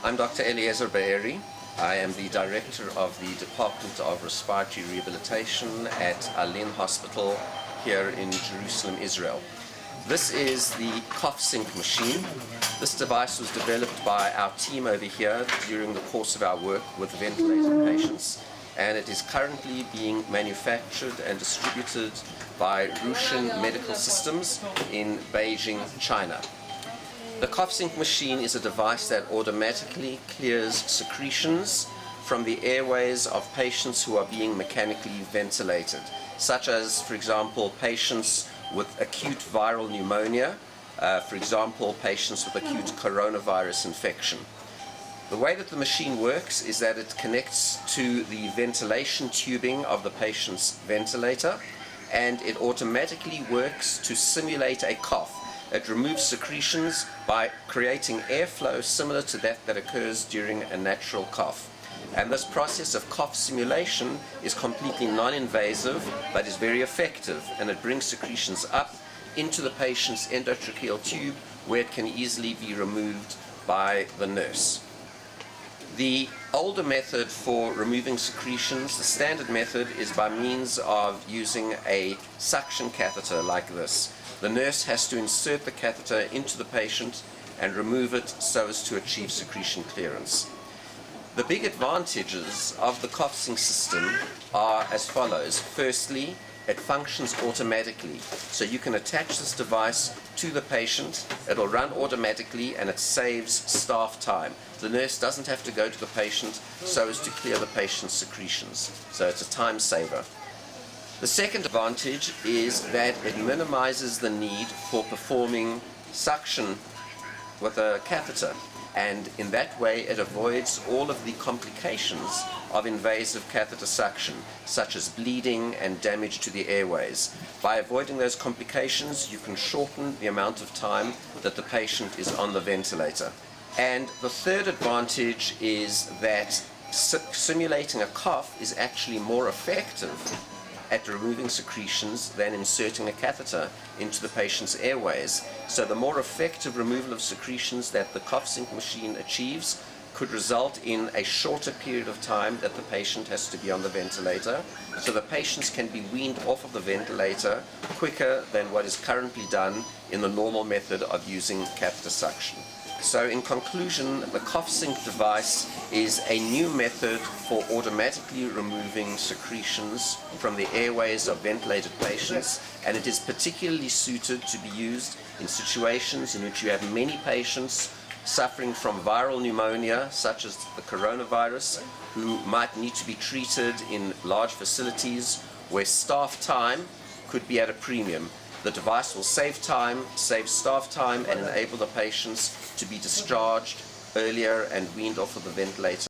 I'm Dr. Eliezer Be'eri. I am the director of the Department of Respiratory Rehabilitation at Al-Ain Hospital here in Jerusalem, Israel. This is the CoughSync machine. This device was developed by our team over here during the course of our work with ventilated patients, and it is currently being manufactured and distributed by Rushin Medical Systems in Beijing, China. The CoughSync machine is a device that automatically clears secretions from the airways of patients who are being mechanically ventilated, such as, for example, patients with acute viral pneumonia, for example, patients with acute coronavirus infection. The way that the machine works is that it connects to the ventilation tubing of the patient's ventilator, and it automatically works to simulate a cough. It removes secretions by creating airflow similar to that occurs during a natural cough. And this process of cough simulation is completely non-invasive but is very effective, and it brings secretions up into the patient's endotracheal tube where it can easily be removed by the nurse. The older method for removing secretions, the standard method, is by means of using a suction catheter like this. The nurse has to insert the catheter into the patient and remove it so as to achieve secretion clearance. The big advantages of the CoughSync system are as follows. Firstly, it functions automatically. So you can attach this device to the patient, it'll run automatically, and it saves staff time. The nurse doesn't have to go to the patient so as to clear the patient's secretions. So it's a time saver. The second advantage is that it minimizes the need for performing suction with a catheter, and in that way it avoids all of the complications of invasive catheter suction, such as bleeding and damage to the airways. By avoiding those complications, you can shorten the amount of time that the patient is on the ventilator. And the third advantage is that simulating a cough is actually more effective at removing secretions than inserting a catheter into the patient's airways. So the more effective removal of secretions that the CoughSync machine achieves could result in a shorter period of time that the patient has to be on the ventilator, so the patients can be weaned off of the ventilator quicker than what is currently done in the normal method of using catheter suction. So in conclusion, the CoughSync device is a new method for automatically removing secretions from the airways of ventilated patients, and it is particularly suited to be used in situations in which you have many patients suffering from viral pneumonia, such as the coronavirus, who might need to be treated in large facilities where staff time could be at a premium. The device will save time, save staff time, and enable the patients to be discharged earlier and weaned off of the ventilator